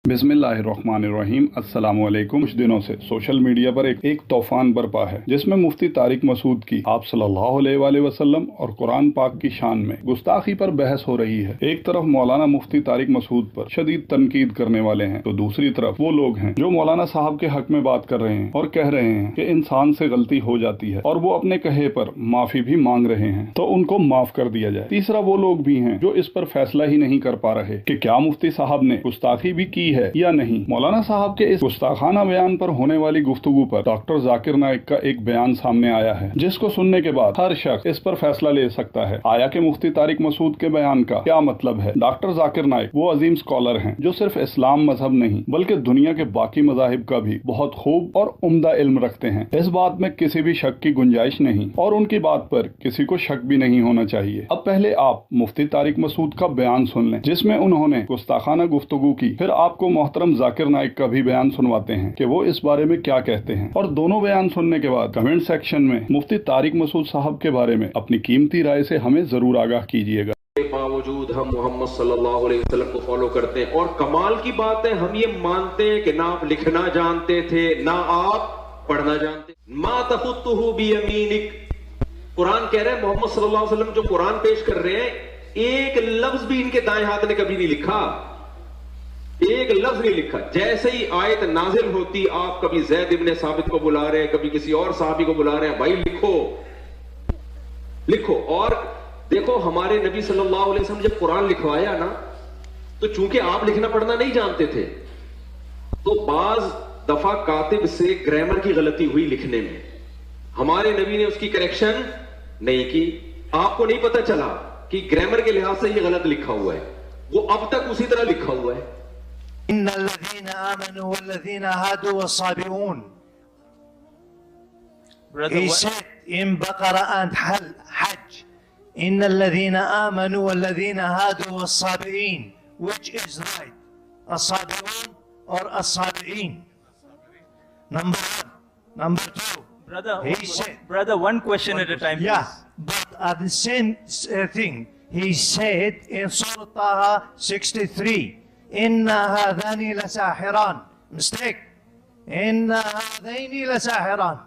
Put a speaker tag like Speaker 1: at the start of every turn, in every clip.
Speaker 1: बिस्मिल्लाहिर्रहमानिर्रहीम। अस्सलामुअलैकुम। कुछ दिनों से सोशल मीडिया पर एक तूफान बरपा है जिसमें मुफ्ती तारिक मसूद की आप सल्लल्लाहु अलैहि वसल्लम और कुरान पाक की शान में गुस्ताखी पर बहस हो रही है। एक तरफ मौलाना मुफ्ती तारिक मसूद पर शदीद तनकीद करने वाले हैं तो दूसरी तरफ वो लोग हैं जो मौलाना साहब के हक में बात कर रहे हैं और कह रहे हैं कि इंसान से गलती हो जाती है और वो अपने कहे पर माफी भी मांग रहे हैं तो उनको माफ कर दिया जाए। तीसरा वो लोग भी हैं जो इस पर फैसला ही नहीं कर पा रहे कि क्या मुफ्ती साहब ने गुस्ताखी भी की है या नहीं। मौलाना साहब के इस गुस्ताखाना बयान पर होने वाली गुफ्तगू पर डॉक्टर जाकिर नाइक का एक बयान सामने आया है जिसको सुनने के बाद हर शख्स इस पर फैसला ले सकता है। आया कि मुफ्ती तारिक मसूद के बयान का क्या मतलब है। डॉक्टर जाकिर नाइक वो अजीम स्कॉलर हैं जो सिर्फ इस्लाम मजहब नहीं बल्कि दुनिया के बाकी मजाहिब का भी बहुत खूब और उम्दा इल्म रखते हैं। इस बात में किसी भी शक की गुंजाइश नहीं और उनकी बात पर किसी को शक भी नहीं होना चाहिए। अब पहले आप मुफ्ती तारिक मसूद का बयान सुन लें जिसमें उन्होंने गुस्ताखाना गुफ्तगू की, फिर आपको मोहतरम जाकिर नाइक का भी बयान सुनवाते हैं कि वो इस बारे में क्या कहते हैं। और दोनों बयान सुनने के बाद कमेंट सेक्शन में मुफ्ती तारिक मसूद साहब के बारे में अपनी कीमती राय से हमें जरूर आगाह कीजिएगा।
Speaker 2: बावजूद हम मोहम्मद सल्लल्लाहु अलैहि वसल्लम को फॉलो करते हैं और कमाल की बात है हम ये मानते हैं कि ना आप लिखना जानते थे ना आप पढ़ना जानते। मा तखुत्तुहु बियमीनिक, कुरान कह रहा है मोहम्मद सल्लल्लाहु अलैहि वसल्लम जो कुरान पेश कर रहे हैं एक लफ्ज भी इनके दाएं हाथ ने कभी नहीं लिखा, एक लफ्ज नहीं लिखा। जैसे ही आयत नाजिल होती आप कभी ज़ैद इब्ने साबित को बुला रहे हैं, कभी किसी और साहबी को बुला रहे हैं, भाई लिखो लिखो। और देखो हमारे नबी सल्लल्लाहु अलैहि वसल्लम जब कुरान लिखवाया ना तो चूंकि आप लिखना पढ़ना नहीं जानते थे तो बाज दफा कातिब से ग्रामर की गलती हुई लिखने में, हमारे नबी ने उसकी करेक्शन नहीं की। आपको नहीं पता चला कि ग्रामर के लिहाज से ये गलत लिखा हुआ है, वो अब तक उसी तरह लिखा हुआ है।
Speaker 3: इन्नल्लज़ीना आमनु वल्लज़ीना Hatu वस्साबिऊन। He said in Baqarah and Hajj, Innalladhina amanu walladhina hadu was-sabi'in. Which is right? As-sabi'un or as-sabi'in? Number one. Number two.
Speaker 4: Brother, one question at a time,
Speaker 3: yeah,
Speaker 4: please.
Speaker 3: but at the same thing, he said in Surah Taha 63, Inna hadhani lasahiran. Mistake. Inna hadhani lasahiran.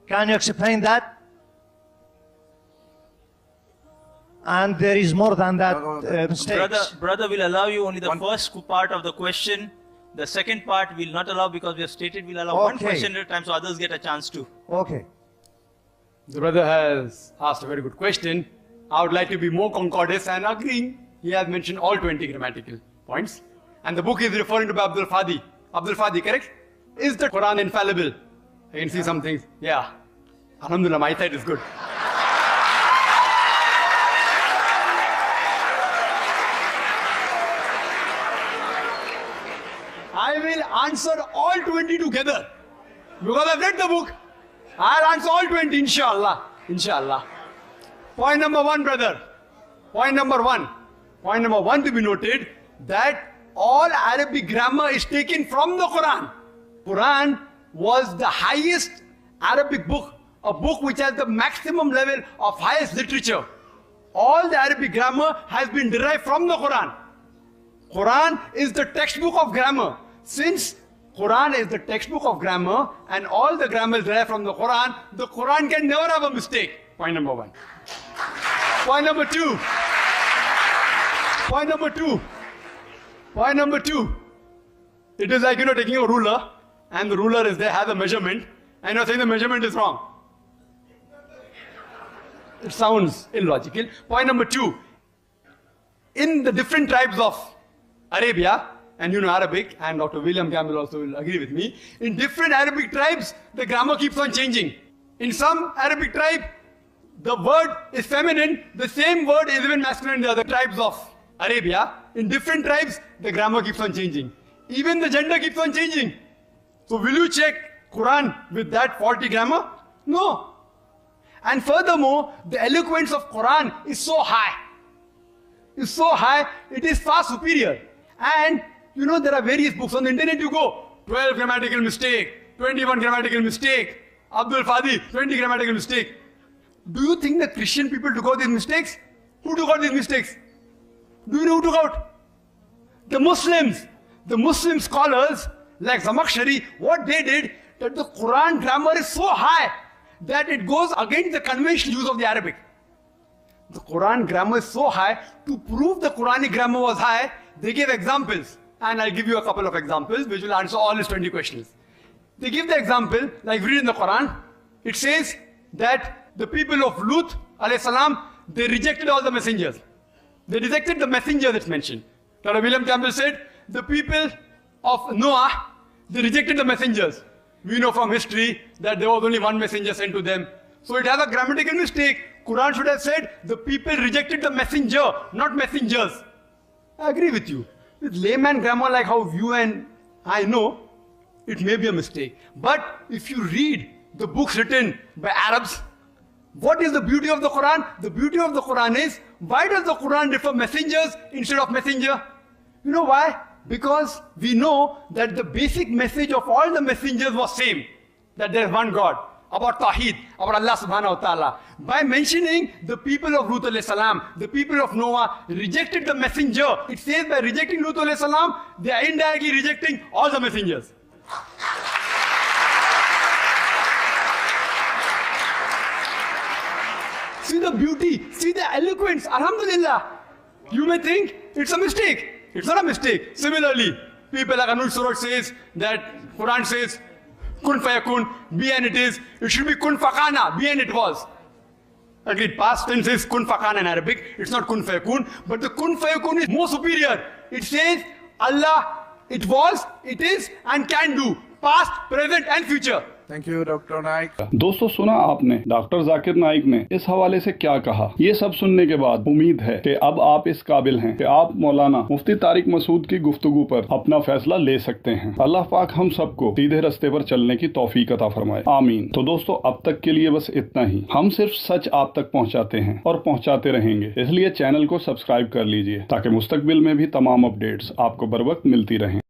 Speaker 3: Can you explain that? And there is more than that mistakes.
Speaker 4: Brother will allow you only the first part of the question. The second part will not allow because we have stated we'll allow one question at a time so others get a chance to.
Speaker 3: Okay.
Speaker 5: The brother has asked a very good question. I would like to be more concordant and agreeing. He has mentioned all 20 grammatical points. And the book is referring to Abdul Fadi. Abdul Fadi, correct? Is the Quran infallible? I can see some things. Yeah. Alhamdulillah, my side is good. I will answer all 20 together. Because I've read the book. I'll answer all 20, inshallah. Inshallah. Point number one, brother. Point number one. Point number one to be noted that all Arabic grammar is taken from the Quran. Quran was the highest Arabic book, a book which has the maximum level of highest literature. All the Arabic grammar has been derived from the Quran. Quran is the textbook of grammar. Since Quran is the textbook of grammar and all the grammar is derived from the Quran can never have a mistake. Point number one. Point number two. Point number two. Point number two. It is like, taking a ruler and the ruler is there, has a measurement and you're saying the measurement is wrong. It sounds illogical. Point number two. In the different tribes of Arabia, and Arabic, and Dr. William Campbell also will agree with me, in different Arabic tribes, the grammar keeps on changing. In some Arabic tribe, the word is feminine, the same word is even masculine in the other tribes of Arabia. In different tribes, the grammar keeps on changing. Even the gender keeps on changing. So will you check Quran with that faulty grammar? No. And furthermore, the eloquence of Quran is so high. It's so high, it is far superior. And there are various books on the internet. You go 12 grammatical mistake, 21 grammatical mistake, Abdul Fadi 20 grammatical mistake. Do you think the Christian people took out these mistakes? Who took out these mistakes? Do you know who took out? The Muslims. the Muslim scholars like Zamakshari, what they did, that the Quran grammar is so high that it goes against the conventional use of the Arabic. The Quran grammar is so high, to prove the Quranic grammar was high, they gave examples. And I'll give you a couple of examples which will answer all his 20 questions. They give the example, like read in the Quran, it says that the people of Lut, alayhi salam, they rejected all the messengers. They rejected the messenger that's mentioned. Dr. William Campbell said, the people of Noah, they rejected the messengers. We know from history that there was only one messenger sent to them. So it has a grammatical mistake. Quran should have said, the people rejected the messenger, not messengers. I agree with you. With layman grammar like how you and I know, it may be a mistake. But if you read the books written by Arabs, what is the beauty of the Quran? The beauty of the Quran is, why does the Quran refer messengers instead of messenger? You know why? Because we know that the basic message of all the messengers was same, that there is one God, about Tawheed, about Allah subhanahu wa ta'ala. By mentioning the people of Lut alayhi salam, the people of Noah rejected the messenger, it says by rejecting Lut alayhi salam, they are indirectly rejecting all the messengers. See the beauty, see the eloquence, alhamdulillah. You may think it's a mistake. It's not a mistake. Similarly, people like Anuj Suraj says that Quran says, kun fayakun, be and it is. It should be kun fakana, be and it was. Agreed, past tense is kun fakana in Arabic. It's not kun fayakun, but the kun fayakun is more superior. It says Allah, it was, it is and can do. Past, present and future.
Speaker 6: Thank you doctor Naik.
Speaker 1: दोस्तों सुना आपने doctor Zakir Naik ने इस हवाले से क्या कहा। ये सब सुनने के बाद उम्मीद है कि अब आप इस काबिल हैं कि आप मौलाना मुफ्ती तारिक मसूद की गुफ्तगू पर अपना फैसला ले सकते हैं। अल्लाह पाक हम सबको सीधे रास्ते पर चलने की तौफीक अता फरमाए, आमीन। तो दोस्तों अब तक के लिए बस इतना ही। हम सिर्फ सच आप तक पहुँचाते हैं और पहुँचाते रहेंगे, इसलिए चैनल को सब्सक्राइब कर लीजिए ताकि मुस्तकबिल में भी तमाम अपडेट्स आपको बर वक्त मिलती रहें।